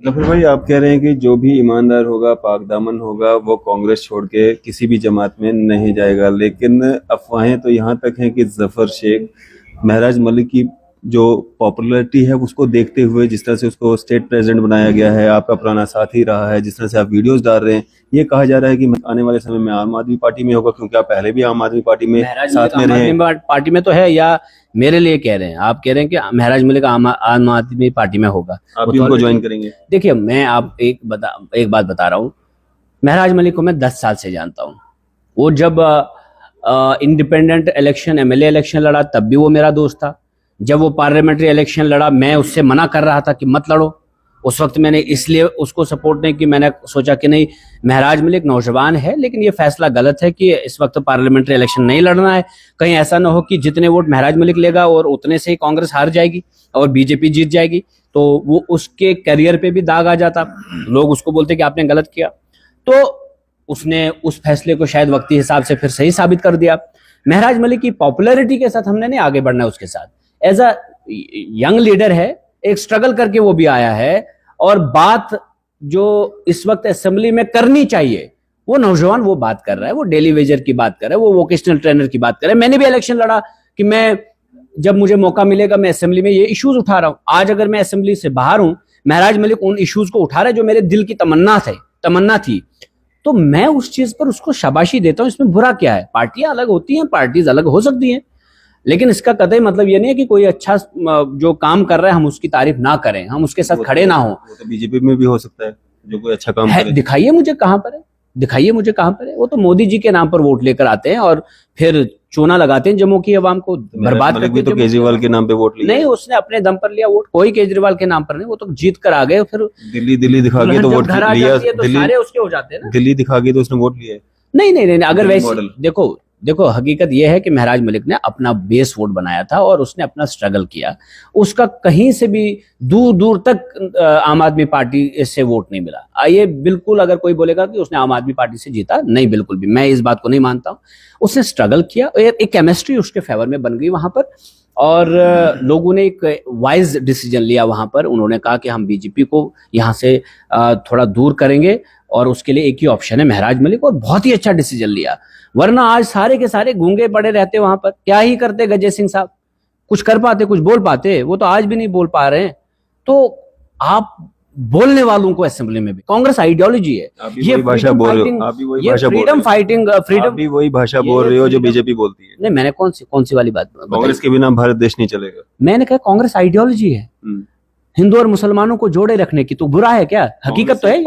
नफर भाई, आप कह रहे हैं कि जो भी ईमानदार होगा, पाक दामन होगा, वो कांग्रेस छोड़ के किसी भी जमात में नहीं जाएगा। लेकिन अफवाहें तो यहाँ तक हैं कि जफर शेख महराज मलिक की जो पॉपुलैरिटी है उसको देखते हुए, जिस तरह से उसको स्टेट प्रेसिडेंट बनाया गया है, आपका पुराना साथी रहा है, जिस तरह से आप वीडियोस डाल रहे हैं, ये कहा जा रहा है कि आने वाले समय में आम आदमी पार्टी में होगा, क्योंकि आप पहले भी आम आदमी पार्टी में महराज साथ मलिक में आम रहे। आदमी पार्टी में तो है, या मेरे लिए कह रहे हैं? आप कह रहे हैं कि महराज मलिक आम आदमी पार्टी में होगा, आप भी उनको ज्वाइन करेंगे? देखिए, मैं आप एक बात बता रहा हूँ। महराज मलिक को मैं 10 साल से जानता हूँ। वो जब इंडिपेंडेंट इलेक्शन, एमएलए इलेक्शन लड़ा, तब भी वो मेरा दोस्त था। जब वो पार्लियामेंट्री इलेक्शन लड़ा, मैं उससे मना कर रहा था कि मत लड़ो। उस वक्त मैंने इसलिए उसको सपोर्ट नहीं की, मैंने सोचा कि नहीं, महराज मलिक नौजवान है, लेकिन ये फैसला गलत है कि इस वक्त पार्लियामेंट्री इलेक्शन नहीं लड़ना है। कहीं ऐसा ना हो कि जितने वोट महराज मलिक लेगा और उतने से ही कांग्रेस हार जाएगी और बीजेपी जीत जाएगी, तो वो उसके करियर पे भी दाग आ जाता, लोग उसको बोलते कि आपने गलत किया। तो उसने उस फैसले को शायद वक्ती हिसाब से फिर सही साबित कर दिया। महराज मलिक की पॉपुलैरिटी के साथ हमने नहीं आगे बढ़ना है उसके साथ। एज अ यंग लीडर है, एक स्ट्रगल करके वो भी आया है, और बात जो इस वक्त असेंबली में करनी चाहिए, वो नौजवान वो बात कर रहा है, वो डेली वेजर की बात कर रहा है, वो वोकेशनल ट्रेनर की बात कर रहा है। मैंने भी इलेक्शन लड़ा कि मैं, जब मुझे मौका मिलेगा, मैं असेंबली में ये इश्यूज उठा रहा हूं। आज अगर मैं असेंबली से बाहर हूं, महराज मलिक उन इश्यूज को उठा रहा है जो मेरे दिल की तमन्ना थी, तो मैं उस चीज पर उसको शाबाशी देता हूं। इसमें बुरा क्या है? पार्टियां अलग होती हैं, पार्टीज अलग हो सकती हैं, लेकिन इसका कतई मतलब ये नहीं है कि कोई अच्छा जो काम कर रहा है हम उसकी तारीफ ना करें, हम उसके साथ खड़े ना हो। वो तो बीजेपी में भी हो सकता है जो कोई अच्छा काम करे। दिखाइए मुझे कहां पर है, दिखाइए मुझे कहां पर है। वो तो मोदी जी के नाम पर वोट लेकर आते हैं और फिर चूना लगाते हैं जम्मू की आवाम को, बर्बाद करते हैं। तो केजरीवाल के नाम पे वोट लिया नहीं, उसने अपने दम पर लिया वोट, कोई केजरीवाल के नाम पर नहीं। वो तो जीत कर आ गए, फिर दिल्ली दिखा के तो वोट लिया। तो सारे उसके हो जाते हैं ना। दिल्ली दिखा के तो उसने वोट लिया है। नहीं, अगर वैसे देखो हकीकत यह है कि महराज मलिक ने अपना बेस वोट बनाया था और उसने अपना स्ट्रगल किया। उसका कहीं से भी दूर दूर तक आम आदमी पार्टी से वोट नहीं मिला। ये बिल्कुल, अगर कोई बोलेगा कि उसने आम आदमी पार्टी से जीता, नहीं, बिल्कुल भी मैं इस बात को नहीं मानता हूं। उसने स्ट्रगल किया, एक केमिस्ट्री उसके फेवर में बन गई वहां पर, और लोगों ने एक वाइज डिसीजन लिया वहां पर। उन्होंने कहा कि हम बीजेपी को यहाँ से थोड़ा दूर करेंगे, और उसके लिए एक ही ऑप्शन है महराज मलिक, और बहुत ही अच्छा डिसीजन लिया। वरना आज सारे के सारे गूंगे पड़े रहते वहां पर। क्या ही करते गजय सिंह साहब? कुछ कर पाते, कुछ बोल पाते? वो तो आज भी नहीं बोल पा रहे हैं। तो आप बोलने वालों को असेंबली में भी, कांग्रेस आइडियोलॉजी है, ये भाषा बोल रहे हो, आप भी वही भाषा बोल रहे हो, फ्रीडम भी वही भाषा बोल रहे हो जो बीजेपी बोलती है। नहीं, मैंने कौन सी वाली बात? कांग्रेस के बिना भारत देश नहीं चलेगा। मैंने कहा कांग्रेस आइडियोलॉजी है, हिंदू और मुसलमानों को जोड़े रखने की। तो बुरा है क्या? हकीकत तो है,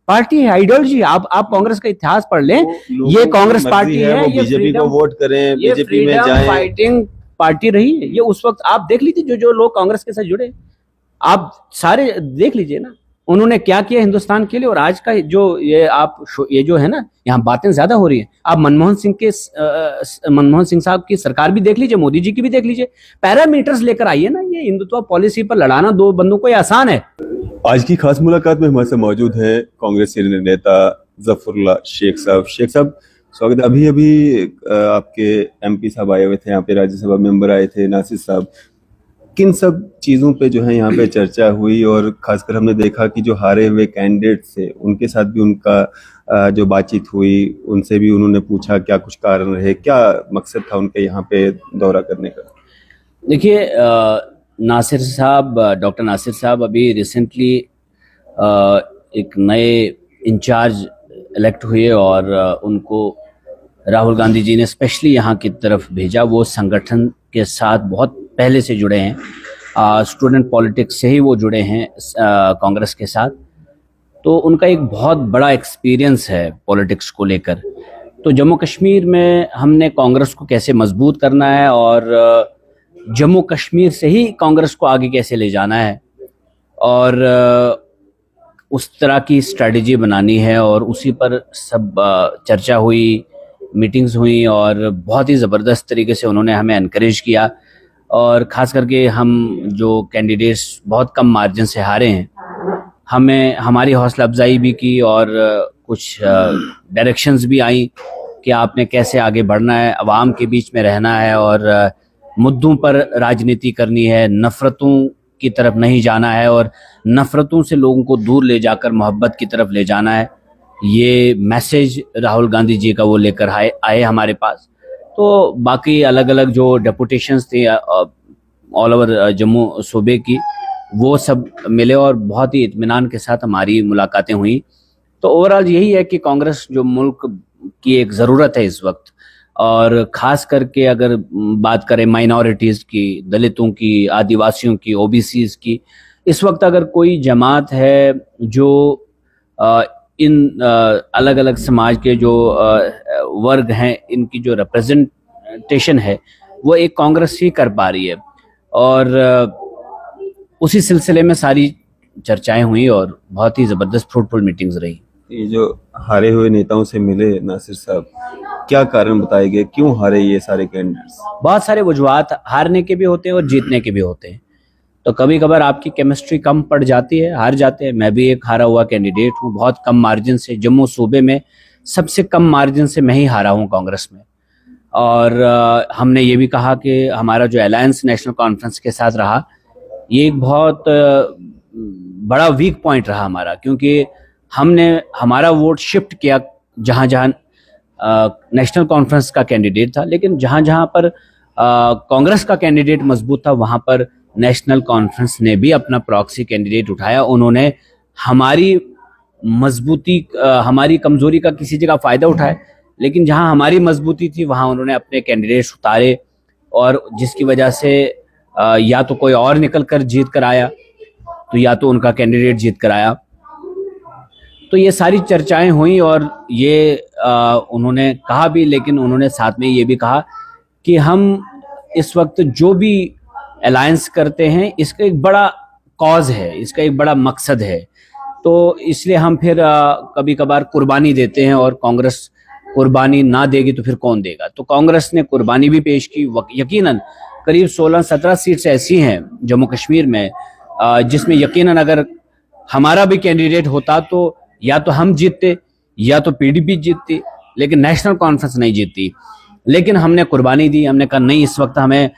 पार्टी है, आइडियोलॉजी। आप कांग्रेस का इतिहास पढ़ लें, ये कांग्रेस पार्टी है, ये बीजेपी को वोट करें, बीजेपी में जाएं। फाइटिंग पार्टी रही है ये। उस वक्त आप देख लीजिए जो लोग कांग्रेस के साथ जुड़े, आप सारे देख लीजिए ना, उन्होंने क्या किया हिंदुस्तान के लिए। और आज का जो ये जो है ना, यहाँ बातें ज्यादा हो रही हैं। आप मनमोहन सिंह साहब की सरकार भी देख लीजिए, मोदी जी की भी देख लीजिए। पैरामीटर्स लेकर आइए ना। ये हिंदुत्व पॉलिसी पर लड़ाना दो बंदों को ये आसान है। आज की खास मुलाकात में हमारे साथ मौजूद है कांग्रेस सीनियर नेता जफरुल्लाह शेख साहब। शेख साहब, स्वागत है। अभी आपके एमपी साहब आए हुए थे यहाँ पे, राज्यसभा मेंबर आए थे, नासिर साहब। किन सब चीज़ों पे जो है यहाँ पे चर्चा हुई, और खासकर हमने देखा कि जो हारे हुए कैंडिडेट थे उनके साथ भी उनका जो बातचीत हुई, उनसे भी उन्होंने पूछा क्या कुछ कारण रहे, क्या मकसद था उनके यहाँ पे दौरा करने का? देखिए, डॉक्टर नासिर साहब अभी रिसेंटली एक नए इंचार्ज इलेक्ट हुए, और उनको राहुल गांधी जी ने स्पेशली यहाँ की तरफ भेजा। वो संगठन के साथ बहुत पहले से जुड़े हैं, स्टूडेंट पॉलिटिक्स से ही वो जुड़े हैं कांग्रेस के साथ। तो उनका एक बहुत बड़ा एक्सपीरियंस है पॉलिटिक्स को लेकर। तो जम्मू कश्मीर में हमने कांग्रेस को कैसे मजबूत करना है, और जम्मू कश्मीर से ही कांग्रेस को आगे कैसे ले जाना है, और उस तरह की स्ट्रेटजी बनानी है, और उसी पर सब चर्चा हुई, मीटिंग्स हुई, और बहुत ही ज़बरदस्त तरीके से उन्होंने हमें एनकरेज किया। और ख़ास करके हम जो कैंडिडेट्स बहुत कम मार्जिन से हारे हैं, हमें हमारी हौसला अफजाई भी की, और कुछ डायरेक्शंस भी आई कि आपने कैसे आगे बढ़ना है, आवाम के बीच में रहना है, और मुद्दों पर राजनीति करनी है, नफरतों की तरफ नहीं जाना है और नफरतों से लोगों को दूर ले जाकर मोहब्बत की तरफ ले जाना है। ये मैसेज राहुल गांधी जी का वो लेकर आए हमारे पास। तो बाकी अलग अलग जो डेपुटेशंस थी ऑल ओवर जम्मू सूबे की, वो सब मिले और बहुत ही इत्मीनान के साथ हमारी मुलाकातें हुई। तो ओवरऑल यही है कि कांग्रेस जो मुल्क की एक ज़रूरत है इस वक्त, और ख़ास करके अगर बात करें माइनॉरिटीज़ की, दलितों की, आदिवासियों की, ओबीसीज़ की, इस वक्त अगर कोई जमात है जो इन अलग अलग समाज के जो वर्ग हैं, इनकी जो रिप्रेजेंटेशन है वो एक कांग्रेस ही कर पा रही है। और उसी सिलसिले में सारी चर्चाएं हुई और बहुत ही ज़बरदस्त फ्रूटफुल मीटिंग्स रही। ये जो हारे हुए नेताओं से मिले नासिर साहब, क्या कारण बताए गए, क्यों हारे ये सारे कैंडिडेट्स? बहुत सारे वजूहात हारने के भी होते हैं और जीतने के भी होते हैं। तो कभी कभार आपकी केमिस्ट्री कम पड़ जाती है, हार जाते हैं। मैं भी एक हारा हुआ कैंडिडेट हूँ, बहुत कम मार्जिन से, जम्मू सूबे में सबसे कम मार्जिन से मैं ही हारा हूँ कांग्रेस में। और हमने ये भी कहा कि हमारा जो अलायंस नेशनल कॉन्फ्रेंस के साथ रहा, ये एक बहुत बड़ा वीक पॉइंट रहा हमारा, क्योंकि हमने हमारा वोट शिफ्ट किया जहाँ जहाँ नेशनल कॉन्फ्रेंस का कैंडिडेट था, लेकिन जहाँ जहाँ पर कांग्रेस का कैंडिडेट मजबूत था वहाँ पर नेशनल कॉन्फ्रेंस ने भी अपना प्रॉक्सी कैंडिडेट उठाया। उन्होंने हमारी मजबूती, हमारी कमजोरी का किसी जगह फ़ायदा उठाया, लेकिन जहाँ हमारी मजबूती थी वहाँ उन्होंने अपने कैंडिडेट्स उतारे, और जिसकी वजह से या तो कोई और निकल कर जीत कर आया, तो या तो उनका कैंडिडेट जीत कर आया। तो ये सारी चर्चाएं हुई और ये उन्होंने कहा भी, लेकिन उन्होंने साथ में ये भी कहा कि हम इस वक्त जो भी अलायंस करते हैं इसका एक बड़ा कॉज है, इसका एक बड़ा मकसद है, तो इसलिए हम फिर कभी कभार कुर्बानी देते हैं, और कांग्रेस कुर्बानी ना देगी तो फिर कौन देगा। तो कांग्रेस ने कुर्बानी भी पेश की। यकीनन करीब 16-17 सीट्स ऐसी हैं जम्मू कश्मीर में जिसमें यकीनन अगर हमारा भी कैंडिडेट होता तो या तो हम जीतते या तो पीडीपी जीतती, लेकिन नेशनल कॉन्फ्रेंस नहीं जीतती। लेकिन हमने कुर्बानी दी, हमने कहा नहीं, इस वक्त हमें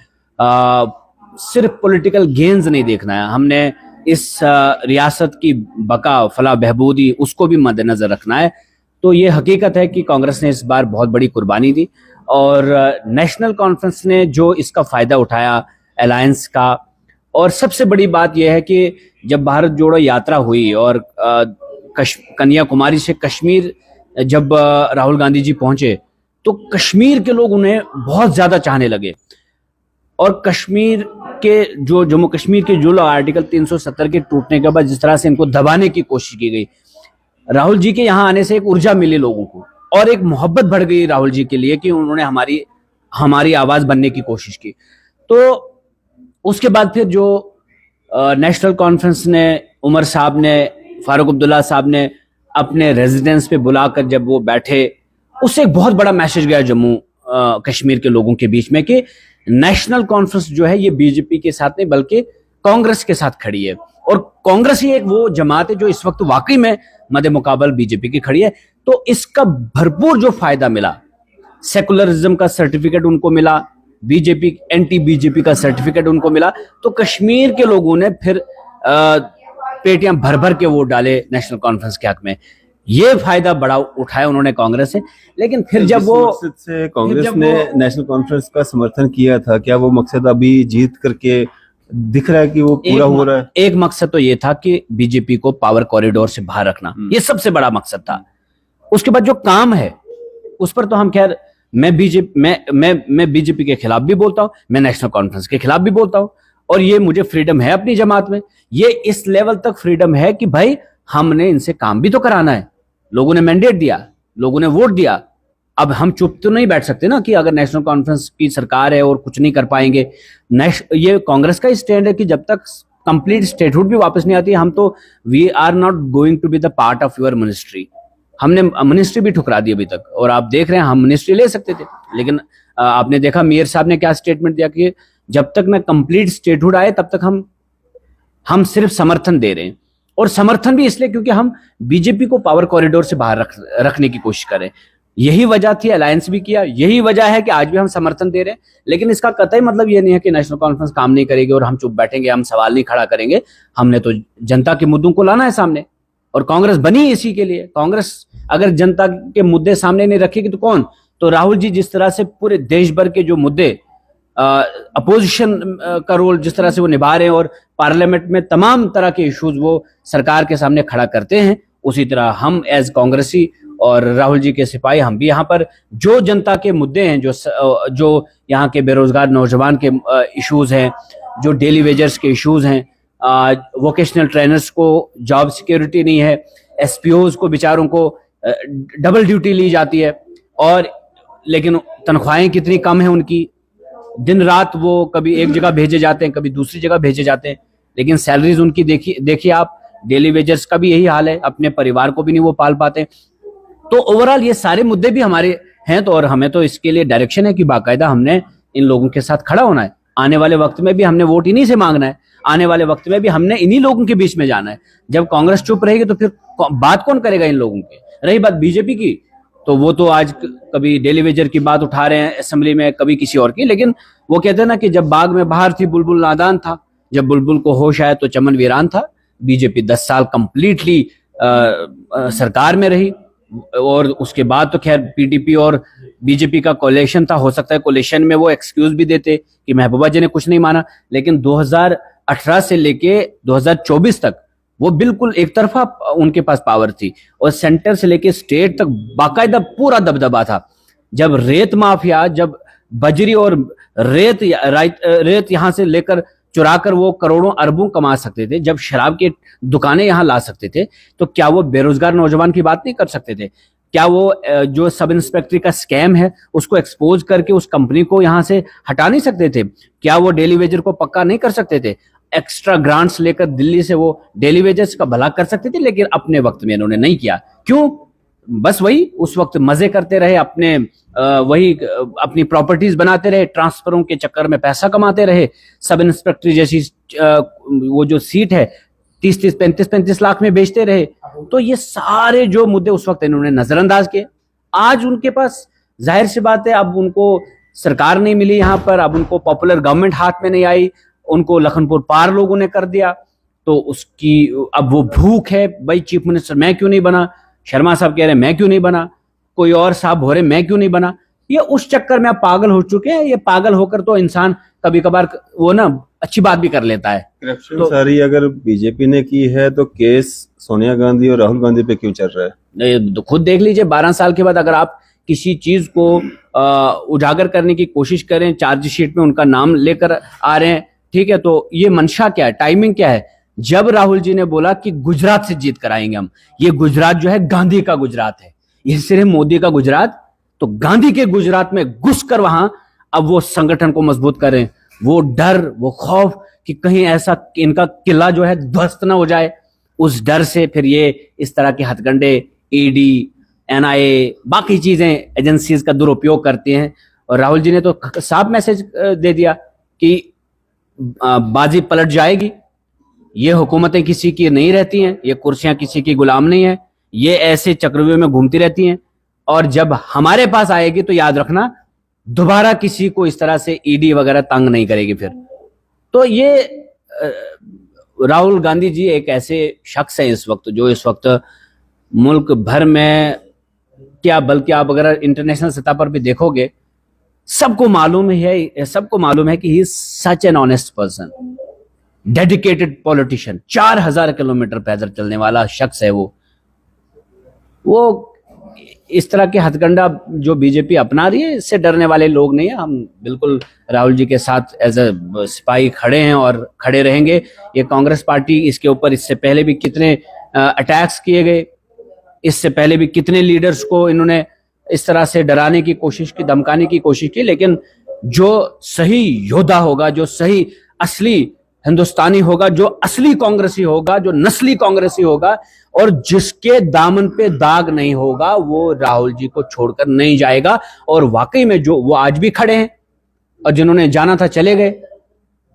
सिर्फ पॉलिटिकल गेन्स नहीं देखना है, हमने इस रियासत की बका, फलाह, बहबूदी, उसको भी मद्देनजर रखना है। तो ये हकीकत है कि कांग्रेस ने इस बार बहुत बड़ी कुर्बानी दी, और नेशनल कॉन्फ्रेंस ने जो इसका फ़ायदा उठाया अलायंस का। और सबसे बड़ी बात यह है कि जब भारत जोड़ो यात्रा हुई और कन्याकुमारी से कश्मीर जब राहुल गांधी जी पहुंचे, तो कश्मीर के लोग उन्हें बहुत ज़्यादा चाहने लगे। और कश्मीर के जो जम्मू कश्मीर के जो लोग आर्टिकल 370 के टूटने के बाद जिस तरह से इनको दबाने की कोशिश की गई, राहुल जी के यहाँ आने से एक ऊर्जा मिली लोगों को, और एक मोहब्बत बढ़ गई राहुल जी के लिए कि उन्होंने हमारी आवाज़ बनने की कोशिश की। तो उसके बाद फिर जो नेशनल कॉन्फ्रेंस ने, उमर साहब ने, फारूक अब्दुल्ला साहब ने अपने रेजिडेंस पे बुलाकर जब वो बैठे, उससे एक बहुत बड़ा मैसेज गया जम्मू कश्मीर के लोगों के बीच में कि नेशनल कॉन्फ्रेंस जो है ये बीजेपी के साथ नहीं बल्कि कांग्रेस के साथ खड़ी है, और कांग्रेस ही एक वो जमात है जो इस वक्त वाकई में मदे मुकाबल बीजेपी की खड़ी है। तो इसका भरपूर जो फायदा मिला, सेकुलरिज्म का सर्टिफिकेट उनको मिला, बीजेपी एंटी बीजेपी का सर्टिफिकेट उनको मिला, तो कश्मीर के लोगों ने फिर पेटियां भर भर के वोट डाले नेशनल कॉन्फ्रेंस के हक में। ये फायदा बड़ा उठाया उन्होंने कांग्रेस से। लेकिन फिर जब वो मकसद से कांग्रेस ने नेशनल कॉन्फ्रेंस का समर्थन किया था, क्या वो मकसद अभी जीत करके दिख रहा है कि वो पूरा हो रहा है? एक मकसद तो ये था कि बीजेपी को पावर कॉरिडोर से बाहर रखना, ये सबसे बड़ा मकसद था। उसके बाद जो काम है उस पर तो हम खैर, मैं बीजेपी के खिलाफ भी बोलता हूं, मैं नेशनल कॉन्फ्रेंस के खिलाफ भी बोलता हूं, और ये मुझे फ्रीडम है अपनी जमात में। ये इस लेवल तक फ्रीडम है कि भाई हमने इनसे काम भी तो कराना है, लोगों ने मैंडेट दिया, लोगों ने वोट दिया। अब हम चुप तो नहीं बैठ सकते ना कि अगर नेशनल कॉन्फ्रेंस की सरकार है और कुछ नहीं कर पाएंगे। ये कांग्रेस का स्टैंड है कि जब तक कंप्लीट स्टेटहुड भी वापस नहीं आती, हम तो we are not going to be the part of your ministry. हमने मिनिस्ट्री भी ठुकरा दी अभी तक, और आप देख रहे हैं हम मिनिस्ट्री ले सकते थे, लेकिन आपने देखा मेयर साहब ने क्या स्टेटमेंट दिया कि जब तक ना कंप्लीट स्टेटहुड आए तब तक हम सिर्फ समर्थन दे रहे हैं। और समर्थन भी इसलिए क्योंकि हम बीजेपी को पावर कॉरिडोर से बाहर रखने की कोशिश करें। यही वजह थी, अलायंस भी किया, यही वजह है कि आज भी हम समर्थन दे रहे हैं। लेकिन इसका कतई मतलब ये नहीं है कि नेशनल कॉन्फ्रेंस काम नहीं करेगी और हम चुप बैठेंगे, हम सवाल नहीं खड़ा करेंगे। हमने तो जनता के मुद्दों को लाना है सामने, और कांग्रेस बनी इसी के लिए। कांग्रेस अगर जनता के मुद्दे सामने नहीं रखेगी तो कौन? तो राहुल जी जिस तरह से पूरे देश भर के जो मुद्दे, अपोजिशन का रोल जिस तरह से वो निभा रहे हैं और पार्लियामेंट में तमाम तरह के इश्यूज वो सरकार के सामने खड़ा करते हैं, उसी तरह हम एज कांग्रेसी और राहुल जी के सिपाही हम भी यहाँ पर जो जनता के मुद्दे हैं, जो यहाँ के बेरोजगार नौजवान के इश्यूज हैं, जो डेली वेजर्स के इश्यूज हैं, वोकेशनल ट्रेनर्स को जॉब सिक्योरिटी नहीं है, एसपीओज को बेचारों को डबल ड्यूटी ली जाती है, और लेकिन तनख्वाहें कितनी कम है उनकी, दिन रात वो कभी एक जगह भेजे जाते हैं, कभी दूसरी जगह भेजे जाते हैं, लेकिन सैलरीज उनकी देखिए आप, डेली वेजर्स का भी यही हाल है, अपने परिवार को भी नहीं वो पाल पाते। तो ओवरऑल ये सारे मुद्दे भी हमारे हैं, तो और हमें तो इसके लिए डायरेक्शन है कि बाकायदा हमने इन लोगों के साथ खड़ा होना है। आने वाले वक्त में भी हमने वोट इन्हीं से मांगना है, आने वाले वक्त में भी हमने इन्हीं लोगों के बीच में जाना है। जब कांग्रेस चुप रहेगी तो फिर बात कौन करेगा इन लोगों की? रही बात बीजेपी की, तो वो तो आज कभी डेली वेजर की बात उठा रहे हैं असेंबली में, कभी किसी और की, लेकिन वो कहते हैं ना कि जब बाग में बहार थी बुलबुल नादान था, जब बुलबुल को होश आया तो चमन वीरान था। बीजेपी 10 साल कंप्लीटली सरकार में रही, और उसके बाद तो खैर पीडीपी और बीजेपी का कोलिशन था, हो सकता है कोलिशन में वो एक्सक्यूज भी देते कि महबूबा जी ने कुछ नहीं माना, लेकिन 2018 से लेके 2024 तक वो बिल्कुल एक तरफा उनके पास पावर थी, और सेंटर से लेके स्टेट तक बाकायदा पूरा दबदबा था। जब रेत माफिया, जब बजरी और रेत यहां से लेकर चुराकर वो करोड़ों अरबों कमा सकते थे, जब शराब की दुकानें यहां ला सकते थे, तो क्या वो बेरोजगार नौजवान की बात नहीं कर सकते थे? क्या वो जो सब इंस्पेक्टरी का स्कैम है उसको एक्सपोज करके उस कंपनी को यहां से हटा नहीं सकते थे? क्या वो डेली वेजर को पक्का नहीं कर सकते थे? एक्स्ट्रा ग्रांट्स लेकर दिल्ली से वो डेली वेजर्स का भला कर सकते थे, लेकिन अपने वक्त में इन्होंने नहीं किया। क्यों? बस वही उस वक्त मजे करते रहे, अपनी प्रॉपर्टीज बनाते रहे, ट्रांसफरों के चक्कर में पैसा कमाते रहे। सब इंस्पेक्टर जैसी वो जो सीट है 30-30, 35-35 लाख में बेचते रहे। तो ये सारे जो मुद्दे उस वक्त इन्होंने नजरअंदाज किए। आज उनके पास जाहिर सी बात है, अब उनको सरकार नहीं मिली यहाँ पर, अब उनको पॉपुलर गवर्नमेंट हाथ में नहीं आई, उनको लखनपुर पार लोगों ने कर दिया, तो उसकी अब वो भूख है। भाई चीफ मिनिस्टर मैं क्यों नहीं बना, शर्मा साहब कह रहे हैं मैं क्यों नहीं बना, कोई और साहब हो रहे मैं क्यों नहीं बना। ये उस चक्कर में आप पागल हो चुके हैं। ये पागल होकर तो इंसान कभी कभार वो ना अच्छी बात भी कर लेता है। करप्शन तो सारी अगर बीजेपी ने की है तो केस सोनिया गांधी और राहुल गांधी पे क्यों चल रहा है? तो खुद देख लीजिए, 12 साल के बाद अगर आप किसी चीज को उजागर करने की कोशिश करें, चार्जशीट में उनका नाम लेकर आ रहे हैं, ठीक है, तो ये मंशा क्या है, टाइमिंग क्या है? जब राहुल जी ने बोला कि गुजरात से जीत कराएंगे हम, ये गुजरात जो है गांधी का गुजरात है, ये सिर्फ मोदी का गुजरात, तो गांधी के गुजरात में घुसकर वहां अब वो संगठन को मजबूत करें। वो डर, वो खौफ कि कहीं ऐसा इनका किला जो है ध्वस्त ना हो जाए, उस डर से फिर ये इस तरह के हथकंडे, ईडी, एनआईए, बाकी चीजें एजेंसीज का दुरुपयोग करती हैं। और राहुल जी ने तो साफ मैसेज दे दिया कि बाजी पलट जाएगी, ये हुकूमतें किसी की नहीं रहती हैं, ये कुर्सियां किसी की गुलाम नहीं है, ये ऐसे चक्रव्यूह में घूमती रहती हैं, और जब हमारे पास आएगी तो याद रखना दोबारा किसी को इस तरह से ईडी वगैरह तंग नहीं करेगी फिर। तो ये राहुल गांधी जी एक ऐसे शख्स है इस वक्त, जो इस वक्त मुल्क भर में क्या, बल्कि आप अगर इंटरनेशनल सतह पर भी देखोगे, सबको मालूम है कि he is such an honest person, dedicated politician, 4000 kilometre पैदल चलने वाला शख्स है वो इस तरह के हथकंडा जो बीजेपी अपना रही है, इससे डरने वाले लोग नहीं है। हम बिल्कुल राहुल जी के साथ एज ए सिपाही खड़े हैं और खड़े रहेंगे। ये कांग्रेस पार्टी, इसके ऊपर इससे पहले भी कितने अटैक्स किए गए, इससे पहले भी कितने लीडर्स को इन्होंने इस तरह से डराने की कोशिश की, धमकाने की कोशिश की, लेकिन जो सही योद्धा होगा, जो सही असली हिंदुस्तानी होगा, जो असली कांग्रेसी होगा, जो नस्ली कांग्रेसी होगा, और जिसके दामन पे दाग नहीं होगा, वो राहुल जी को छोड़कर नहीं जाएगा। और वाकई में जो वो आज भी खड़े हैं, और जिन्होंने जाना था चले गए।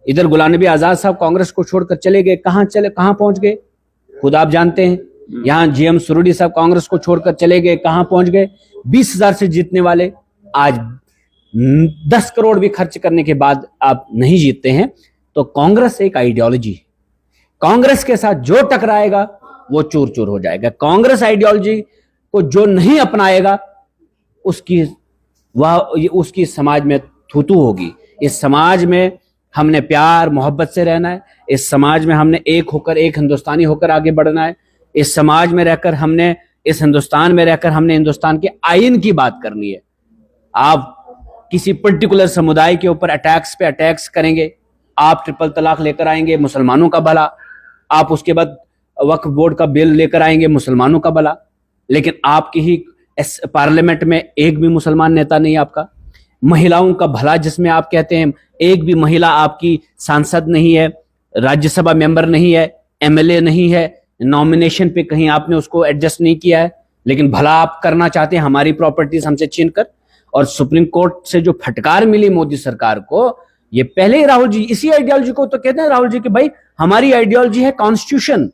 इधर गुलाम नबी आजाद साहब कांग्रेस को छोड़कर चले गए, कहां पहुंच गए खुद आप जानते हैं। यहाँ जीएम सुरुडी साहब कांग्रेस को छोड़कर चले गए, कहां पहुंच गए। 20,000 से जीतने वाले आज 10 करोड़ भी खर्च करने के बाद आप नहीं जीतते हैं, तो कांग्रेस एक आइडियोलॉजी है। कांग्रेस के साथ जो टकराएगा वो चूर चूर हो जाएगा। कांग्रेस आइडियोलॉजी को जो नहीं अपनाएगा उसकी समाज में थूथू होगी। इस समाज में हमने प्यार मोहब्बत से रहना है। इस समाज में हमने एक होकर, एक हिंदुस्तानी होकर आगे बढ़ना है। इस समाज में रहकर हमने, इस हिंदुस्तान में रहकर हमने हिंदुस्तान के आईन की बात करनी है। आप किसी पर्टिकुलर समुदाय के ऊपर अटैक्स पे अटैक्स करेंगे, आप ट्रिपल तलाक लेकर आएंगे, मुसलमानों का भला, आप उसके बाद वक्फ बोर्ड का बिल लेकर आएंगे, मुसलमानों का भला, लेकिन आपकी ही पार्लियामेंट में एक भी मुसलमान नेता नहीं आपका। महिलाओं का भला जिसमें आप कहते हैं, एक भी महिला आपकी सांसद नहीं है, राज्यसभा मेंबर नहीं है, एमएलए नहीं है, नॉमिनेशन पे कहीं आपने उसको एडजस्ट नहीं किया है, लेकिन भला आप करना चाहते हैं हमारी प्रॉपर्टीज हमसे छीनकर। और सुप्रीम कोर्ट से जो फटकार मिली मोदी सरकार को, ये पहले ही राहुल जी इसी आइडियोलॉजी को तो कहते हैं राहुल जी कि भाई हमारी आइडियोलॉजी है कॉन्स्टिट्यूशन,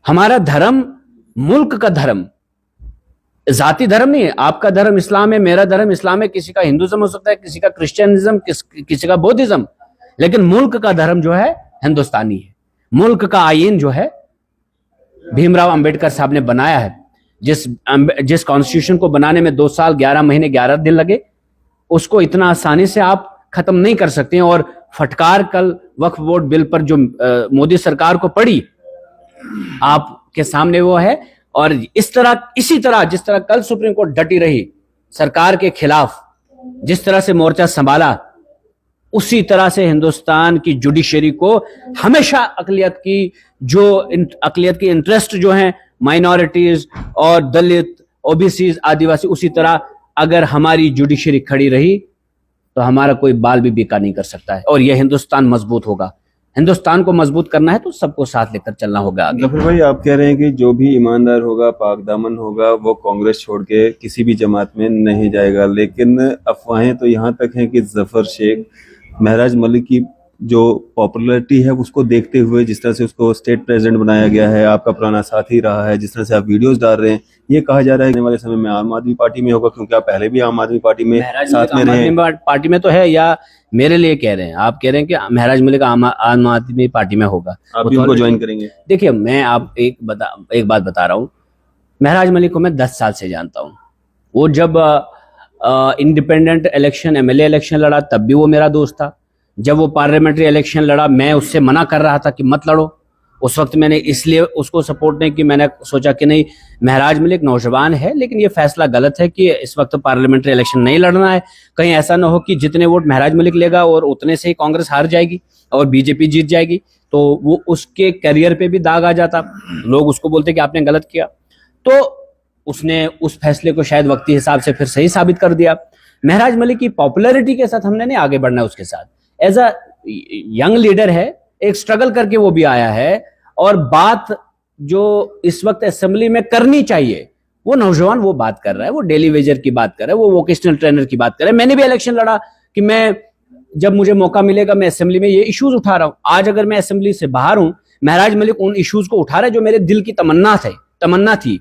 हमारा धर्म मुल्क का धर्म, जाति धर्म नहीं है। आपका धर्म इस्लाम है, मेरा धर्म इस्लाम है, किसी का हिंदुज्म हो सकता है, किसी का क्रिश्चियनिज्म, किसी का बौद्धिज्म, लेकिन मुल्क का धर्म जो है हिंदुस्तानी है। मुल्क का आईन जो है भीमराव अंबेडकर साहब ने बनाया है। जिस कॉन्स्टिट्यूशन को बनाने में 2 साल 11 महीने 11 दिन लगे, उसको इतना आसानी से आप खत्म नहीं कर सकते हैं। और फटकार कल वक्फ बोर्ड बिल पर जो मोदी सरकार को पड़ी, आपके सामने वो है। और इसी तरह जिस तरह कल सुप्रीम कोर्ट डटी रही सरकार के खिलाफ, जिस तरह से मोर्चा संभाला, उसी तरह से हिंदुस्तान की जुडिशरी को हमेशा अकलियत की इंटरेस्ट जो है, माइनॉरिटीज और दलित, ओबीसी, आदिवासी, उसी तरह अगर हमारी जुडिशरी खड़ी रही तो हमारा कोई बाल भी बीका नहीं कर सकता है और यह हिंदुस्तान मजबूत होगा। हिंदुस्तान को मजबूत करना है तो सबको साथ लेकर चलना होगा आगे। जफर भाई, आप कह रहे हैं कि जो भी ईमानदार होगा, पाक दामन होगा, वो कांग्रेस छोड़ के किसी भी जमात में नहीं जाएगा, लेकिन अफवाहें तो यहाँ तक हैं कि जफर शेख महराज मलिक की जो पॉपुलैरिटी है उसको देखते हुए, जिस तरह से उसको स्टेट प्रेसिडेंट बनाया गया है, आपका पुराना साथी रहा है, जिस तरह से आप वीडियोस डाल रहे हैं, ये कहा जा रहा है कि आने वाले समय में आम आदमी पार्टी में होगा, क्योंकि आप पहले भी आम आदमी पार्टी में साथ में रहे। पार्टी में तो है, या मेरे लिए कह रहे हैं? आप कह रहे हैं कि महराज मलिक आम आदमी पार्टी में होगा, आप भी उनको ज्वाइन करेंगे? देखिए, मैं आप एक बात बता रहा हूँ। महराज मलिक को मैं 10 साल से जानता हूँ। वो जब इंडिपेंडेंट इलेक्शन, एमएलए इलेक्शन लड़ा, तब भी वो मेरा दोस्त था। जब वो पार्लियामेंट्री इलेक्शन लड़ा, मैं उससे मना कर रहा था कि मत लड़ो। उस वक्त मैंने इसलिए उसको सपोर्ट नहीं कि मैंने सोचा कि नहीं, महराज मलिक नौजवान है, लेकिन ये फैसला गलत है कि इस वक्त पार्लियामेंट्री इलेक्शन नहीं लड़ना है। कहीं ऐसा ना हो कि जितने वोट महराज मलिक लेगा और उतने से ही कांग्रेस हार जाएगी और बीजेपी जीत जाएगी, तो वो उसके करियर पे भी दाग आ जाता, लोग उसको बोलते कि आपने गलत किया। तो उसने उस फैसले को शायद वक्ती हिसाब से फिर सही साबित कर दिया। महराज मलिक की पॉपुलैरिटी के साथ हमने नहीं आगे बढ़ना है, उसके साथ एज अ यंग लीडर है, एक स्ट्रगल करके वो भी आया है। और बात जो इस वक्त असेंबली में करनी चाहिए, वो नौजवान वो बात कर रहा है, वो डेली वेजर की बात कर रहा है, वो वोकेशनल ट्रेनर की बात कर रहा है। मैंने भी इलेक्शन लड़ा कि मैं जब मुझे मौका मिलेगा मैं असेंबली में ये इश्यूज उठा रहा हूं। आज अगर मैं असेंबली से बाहर हूं, महराज मलिक उन इश्यूज को उठा रहा है जो मेरे दिल की तमन्ना थी,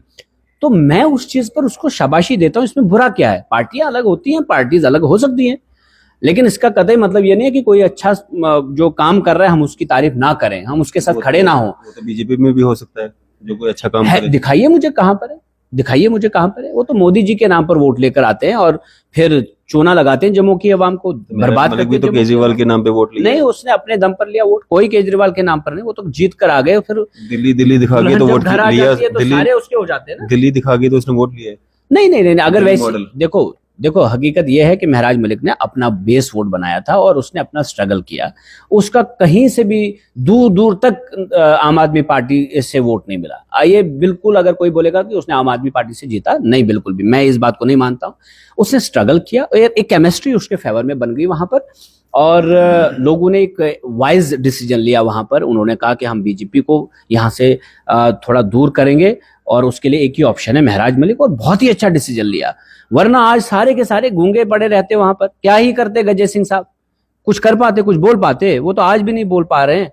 तो मैं उस चीज पर उसको शाबाशी देता हूं। इसमें बुरा क्या है? पार्टियां अलग होती हैं, पार्टीज अलग हो सकती हैं, लेकिन इसका कतई मतलब ये नहीं है कि कोई अच्छा जो काम कर रहा है हम उसकी तारीफ ना करें, हम उसके साथ खड़े ना हो। वो तो बीजेपी में भी हो सकता है जो कोई अच्छा काम करे। दिखाइए मुझे कहां पर है, दिखाइए मुझे कहां पर है। वो तो मोदी जी के नाम पर वोट लेकर आते हैं और फिर चूना लगाते हैं जम्मू की आवाम को बर्बाद करके। तो केजरीवाल के नाम पे वोट लिया नहीं, उसने अपने दम पर लिया वोट, कोई केजरीवाल के नाम पर नहीं। वो तो जीत कर आ गए, फिर दिल्ली दिखा के तो वोट लिया, तो सारे उसके हो जाते हैं ना। दिल्ली दिखा के तो उसने वोट लिया। नहीं, अगर वैसे देखो हकीकत यह है कि महराज मलिक ने अपना बेस वोट बनाया था और उसने अपना स्ट्रगल किया। उसका कहीं से भी दूर तक आम आदमी पार्टी से वोट नहीं मिला। ये बिल्कुल, अगर कोई बोलेगा कि उसने आम आदमी पार्टी से जीता, नहीं, बिल्कुल भी मैं इस बात को नहीं मानता हूं। उसने स्ट्रगल किया, एक केमिस्ट्री उसके फेवर में बन गई वहां पर, और लोगों ने एक वाइज डिसीजन लिया वहां पर। उन्होंने कहा कि हम बीजेपी को यहाँ से थोड़ा दूर करेंगे और उसके लिए एक ही ऑप्शन है महराज मलिक, और बहुत ही अच्छा डिसीजन लिया। वरना आज सारे के सारे गूंगे पड़े रहते वहां पर। क्या ही करते गजे सिंह साहब? कुछ कर पाते, कुछ बोल पाते? वो तो आज भी नहीं बोल पा रहे हैं।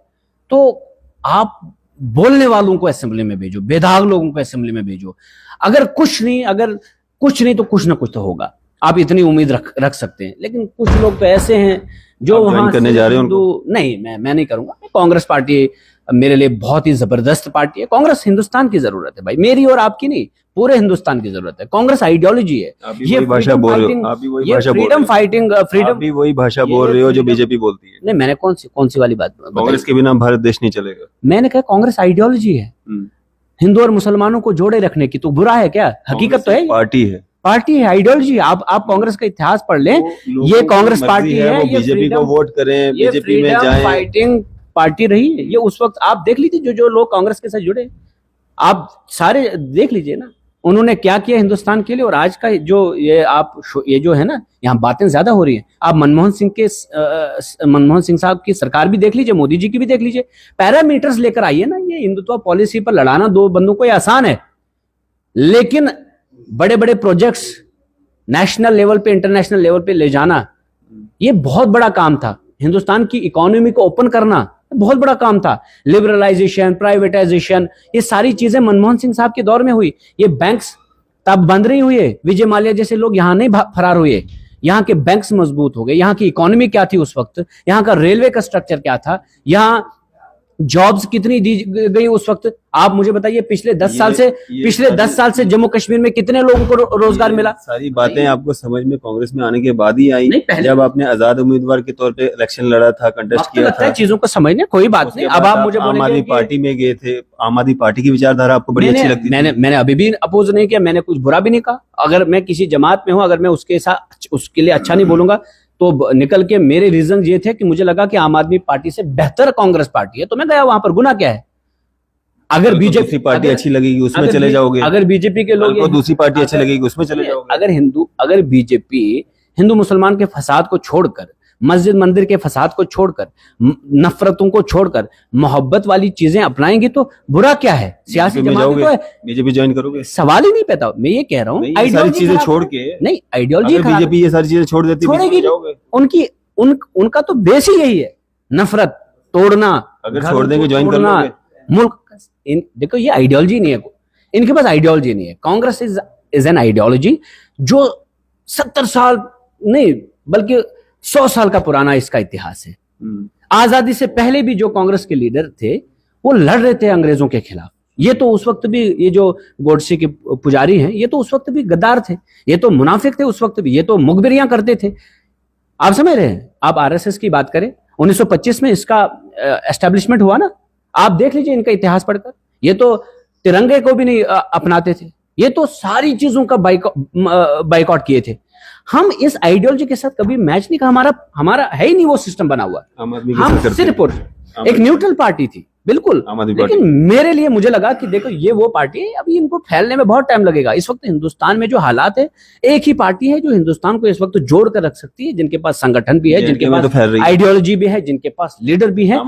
तो आप बोलने वालों को असेंबली में भेजो, बेदाग लोगों को असेंबली में भेजो। अगर कुछ नहीं, अगर कुछ नहीं तो कुछ ना कुछ तो होगा, आप इतनी उम्मीद रख सकते हैं। लेकिन कुछ लोग तो ऐसे हैं जो आप ज्वाइन वहां करने से जा रहे हैं हिंदू नहीं, मैं नहीं करूंगा। कांग्रेस पार्टी मेरे लिए बहुत ही जबरदस्त पार्टी है। कांग्रेस हिंदुस्तान की जरूरत है भाई, मेरी और आपकी नहीं, पूरे हिंदुस्तान की जरूरत है। कांग्रेस आइडियोलॉजी है, आप भी वही भाषा बोल रहे हो, आप भी वही भाषा बोल रहे फ्रीडम हो, फाइटिंग, आप फ्रीडम भी वही भाषा बोल रहे हो जो बीजेपी बोलती है। नहीं, मैंने कौन सी वाली बात बताई? कांग्रेस के बिना भारत देश नहीं चलेगा। मैंने कहा कांग्रेस आइडियोलॉजी है, हिंदू और मुसलमानों को जोड़े रखने की। तो बुरा है क्या? हकीकत तो है, पार्टी है, पार्टी है, आइडियोलॉजी। आप कांग्रेस का इतिहास पढ़ लें, ये कांग्रेस पार्टी है, वो बीजेपी को वोट करें, बीजेपी में जाएं। फाइटिंग पार्टी रही है ये। उस वक्त आप देख लीजिए जो लोग कांग्रेस के साथ जुड़े, आप सारे देख लीजिए ना, उन्होंने क्या किया हिंदुस्तान के लिए। और आज का जो ये जो है ना, यहाँ बातें ज्यादा हो रही हैं। आप मनमोहन सिंह साहब की सरकार भी देख लीजिए, मोदी जी की भी देख लीजिए, पैरामीटर्स लेकर आइए ना। ये हिंदुत्व पॉलिसी पर लड़ाना दो बंदों को ये आसान है, लेकिन बड़े बड़े प्रोजेक्ट्स नेशनल लेवल पे, इंटरनेशनल लेवल पे ले जाना, ये बहुत बड़ा काम था। हिंदुस्तान की इकोनॉमी को ओपन करना बहुत बड़ा काम था। लिबरलाइजेशन, प्राइवेटाइजेशन, ये सारी चीजें मनमोहन सिंह साहब के दौर में हुई। ये बैंक्स तब बंद नहीं हुए, विजय माल्या जैसे लोग यहां नहीं फरार हुए। यहाँ के बैंक्स मजबूत हो गए। यहाँ की इकोनॉमी क्या थी उस वक्त, यहाँ का रेलवे का स्ट्रक्चर क्या था, यहाँ जॉब्स कितनी दी गई उस वक्त, आप मुझे बताइए। पिछले 10 साल से जम्मू कश्मीर में कितने लोगों को रोजगार मिला? सारी बातें आपको समझ में कांग्रेस में आने के बाद ही आई, जब आपने आजाद उम्मीदवार के तौर पे इलेक्शन लड़ा था, कंटेस्ट किया था। चीजों को समझने कोई बात नहीं। अब आप मुझे आम आदमी पार्टी में गए थे, आम आदमी पार्टी की विचारधारा आपको बड़ी अच्छी लगती थी। मैंने अभी भी अपोज नहीं किया, मैंने कुछ बुरा भी नहीं कहा। अगर मैं किसी जमात में हूं, अगर मैं उसके लिए अच्छा नहीं बोलूंगा, तो निकल के मेरे रीजन ये थे कि मुझे लगा कि आम आदमी पार्टी से बेहतर कांग्रेस पार्टी है, तो मैं गया वहां पर। गुनाह क्या है? अगर बीजेपी पार्टी अच्छी लगेगी उसमें चले जाओगे, अगर बीजेपी के लोग दूसरी पार्टी अच्छी लगेगी उसमें चले जाओगे। अगर बीजेपी हिंदू मुसलमान के फसाद को छोड़कर, मस्जिद मंदिर के फसाद को छोड़कर, नफरतों को छोड़कर मोहब्बत वाली चीजें अपनाएंगी तो बुरा क्या है? सियासी जमात तो है, बीजेपी ज्वाइन करोगे? सवाल ही नहीं पैदा। मैं ये कह रहा हूँ, सारी चीजें छोड़ के, नहीं आइडियोलॉजी, बीजेपी ये सारी चीजें छोड़ देती, छोड़ेगी। उनका तो बेस ही यही है, नफरत तोड़ना। अगर छोड़ देंगे ज्वाइन कर लोगे? मुल्क देखो, ये आइडियोलॉजी नहीं है, इनके पास आइडियोलॉजी नहीं है। कांग्रेस इज एन आइडियोलॉजी जो 70 साल नहीं बल्कि 100 साल का पुराना इसका इतिहास है। आजादी से पहले भी जो कांग्रेस के लीडर थे वो लड़ रहे थे अंग्रेजों के खिलाफ। ये तो उस वक्त भी, ये जो गोडसे के पुजारी हैं, ये तो उस वक्त भी गद्दार थे, ये तो मुनाफिक थे उस वक्त भी, ये तो मुखबिरियां करते थे। आप समझ रहे हैं? आप आरएसएस की बात करें, 1925 में इसका एस्टेब्लिशमेंट हुआ ना, आप देख लीजिए इनका इतिहास पढ़कर। ये तो तिरंगे को भी नहीं अपनाते थे, ये तो सारी चीजों का बाइकआउट किए थे। हम इस आइडियोलॉजी के साथ कभी मैच नहीं का, हमारा है ही नहीं वो सिस्टम बना हुआ। हम सिर्फ एक न्यूट्रल पार्टी थी, बिल्कुल। लेकिन मेरे लिए मुझे लगा कि देखो ये वो पार्टी है, अभी इनको फैलने में बहुत टाइम लगेगा। इस वक्त हिंदुस्तान में जो हालात है, एक ही पार्टी है जो हिंदुस्तान को इस वक्त जोड़ कर रख सकती है, जिनके पास संगठन भी है, जिनके पास आइडियोलॉजी भी है, जिनके पास लीडर भी है।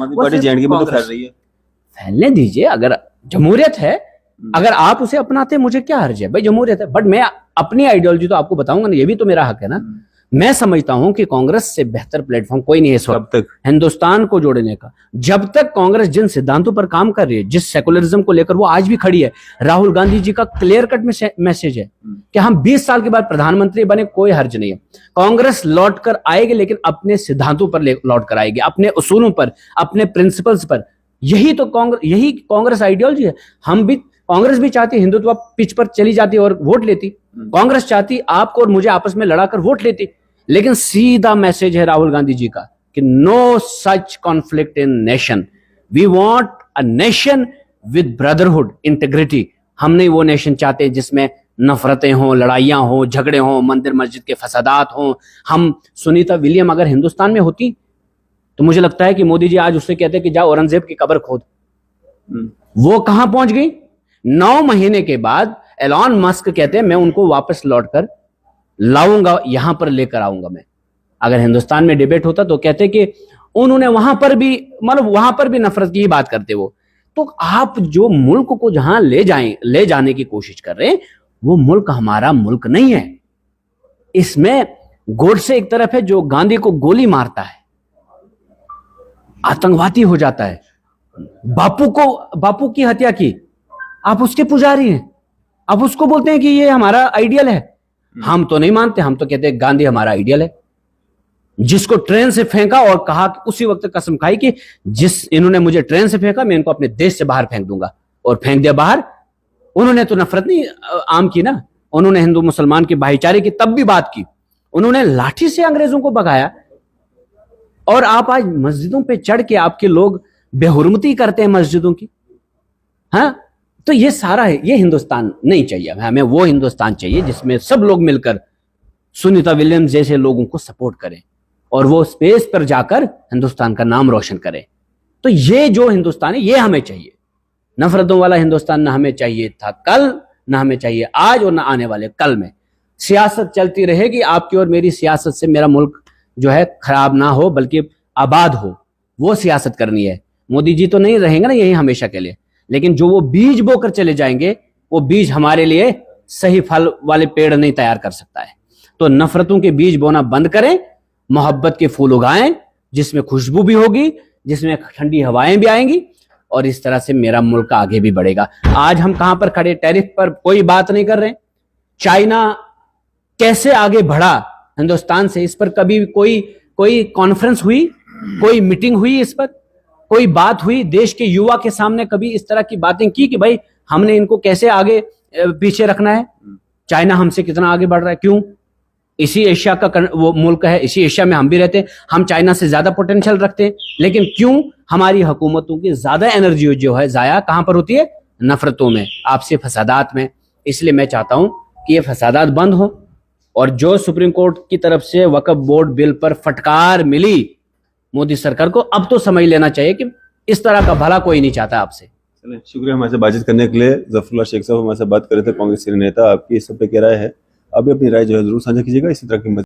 फैलने दीजिए, अगर जमहूरियत है, अगर आप उसे अपनाते, मुझे क्या हर्ज है भाई, जमहूरियत है। बट मैं अपनी आइडियोलॉजी तो आपको बताऊंगा ना, ये भी तो मेरा हक है ना। मैं समझता हूं कि कांग्रेस से बेहतर प्लेटफॉर्म कोई नहीं है इस वक्त तक हिंदुस्तान को जोड़ने का। जब तक कांग्रेस जिन सिद्धांतों पर काम कर रही है, जिस सेकुलरिज्म को लेकर वो आज भी खड़ी है, राहुल गांधी जी का क्लियर कट मैसेज है कि हम 20 साल के बाद प्रधानमंत्री बने, कोई हर्ज नहीं है। कांग्रेस लौट कर आएगी, लेकिन अपने सिद्धांतों पर लौट कर आएगी, अपने उसूलों पर, अपने प्रिंसिपल्स पर। यही कांग्रेस आइडियोलॉजी है। कांग्रेस भी चाहती हिंदुत्व पिच पर चली जाती और वोट लेती। कांग्रेस चाहती आपको और मुझे आपस में लड़ाकर वोट लेती। लेकिन सीधा मैसेज है राहुल गांधी जी का कि no such conflict in nation, we want a nation with brotherhood, integrity. हम नहीं वो नेशन चाहते जिसमें नफरतें हों, लड़ाइयां हों, झगड़े हों, मंदिर मस्जिद के फसादात हों। हम सुनीता विलियम अगर हिंदुस्तान में होती तो मुझे लगता है कि मोदी जी आज उससे कहते कि जाओ औरंगजेब की कब्र खोद। वो कहां पहुंच गई? 9 महीने के बाद एलॉन मस्क कहते हैं मैं उनको वापस लौटकर लाऊंगा, यहां पर लेकर आऊंगा मैं। अगर हिंदुस्तान में डिबेट होता तो कहते कि उन्होंने वहां पर भी, मतलब वहां पर भी नफरत की ही बात करते वो। तो आप जो मुल्क को जहां ले जाने की कोशिश कर रहे हैं, वो मुल्क हमारा मुल्क नहीं है। इसमें गोडसे एक तरफ है जो गांधी को गोली मारता है, आतंकवादी हो जाता है, बापू की हत्या की, आप उसके पुजारी हैं, आप उसको बोलते हैं कि ये हमारा आइडियल है। हम तो नहीं मानते, हम तो कहते हैं गांधी हमारा आइडियल है। जिसको ट्रेन से फेंका और कहा कि उसी वक्त कसम खाई कि जिस इन्होंने मुझे ट्रेन से फेंका मैं इनको अपने देश से बाहर फेंक दूंगा, और फेंक दिया बाहर। उन्होंने तो नफरत नहीं आम की ना, उन्होंने हिंदू मुसलमान के भाईचारे की तब भी बात की, उन्होंने लाठी से अंग्रेजों को भगाया। और आप आज मस्जिदों पे चढ़ के आपके लोग बेहुरमती करते हैं मस्जिदों की। हाँ, तो ये सारा है, ये हिंदुस्तान नहीं चाहिए हमें। वो हिंदुस्तान चाहिए जिसमें सब लोग मिलकर सुनीता विलियम्स जैसे लोगों को सपोर्ट करें और वो स्पेस पर जाकर हिंदुस्तान का नाम रोशन करें। तो ये जो हिंदुस्तान है ये हमें चाहिए। नफरतों वाला हिंदुस्तान ना हमें चाहिए था कल, ना हमें चाहिए आज, और ना आने वाले कल में। सियासत चलती रहेगी, आपकी और मेरी सियासत से मेरा मुल्क जो है खराब ना हो बल्कि आबाद हो, वो सियासत करनी है। मोदी जी तो नहीं रहेंगे ना यही हमेशा के लिए, लेकिन जो वो बीज बोकर चले जाएंगे वो बीज हमारे लिए सही फल वाले पेड़ नहीं तैयार कर सकता है। तो नफरतों के बीज बोना बंद करें, मोहब्बत के फूल उगाएं जिसमें खुशबू भी होगी, जिसमें ठंडी हवाएं भी आएंगी, और इस तरह से मेरा मुल्क आगे भी बढ़ेगा। आज हम कहां पर खड़े, टैरिफ पर कोई बात नहीं कर रहे। चाइना कैसे आगे बढ़ा हिंदुस्तान से, इस पर कभी कोई कॉन्फ्रेंस हुई, कोई मीटिंग हुई, इस पर कोई बात हुई? देश के युवा के सामने कभी इस तरह की बातें की कि भाई हमने इनको कैसे आगे पीछे रखना है? चाइना हमसे कितना आगे बढ़ रहा है, क्यों? इसी एशिया का वो मुल्क है, इसी एशिया में हम भी रहते हैं, हम चाइना से ज्यादा पोटेंशियल रखते हैं, लेकिन क्यों हमारी हुकूमतों की ज्यादा एनर्जी जो है जाया कहां पर होती है? नफरतों में, आपसी फसादात में। इसलिए मैं चाहता हूं कि ये फसादात बंद हो, और जो सुप्रीम कोर्ट की तरफ से वक्फ बोर्ड बिल पर फटकार मिली मोदी सरकार को, अब तो समझ लेना चाहिए कि इस तरह का भला कोई नहीं चाहता आपसे। चलिए, शुक्रिया हमारे से बातचीत करने के लिए। जफरुल्लाह शेख साहब हमारे साथ बात कर रहे थे, कांग्रेस सीनियर नेता। आपकी इस सब पे क्या राय है? अभी अपनी राय जो है जरूर साझा कीजिएगा। इसी तरह की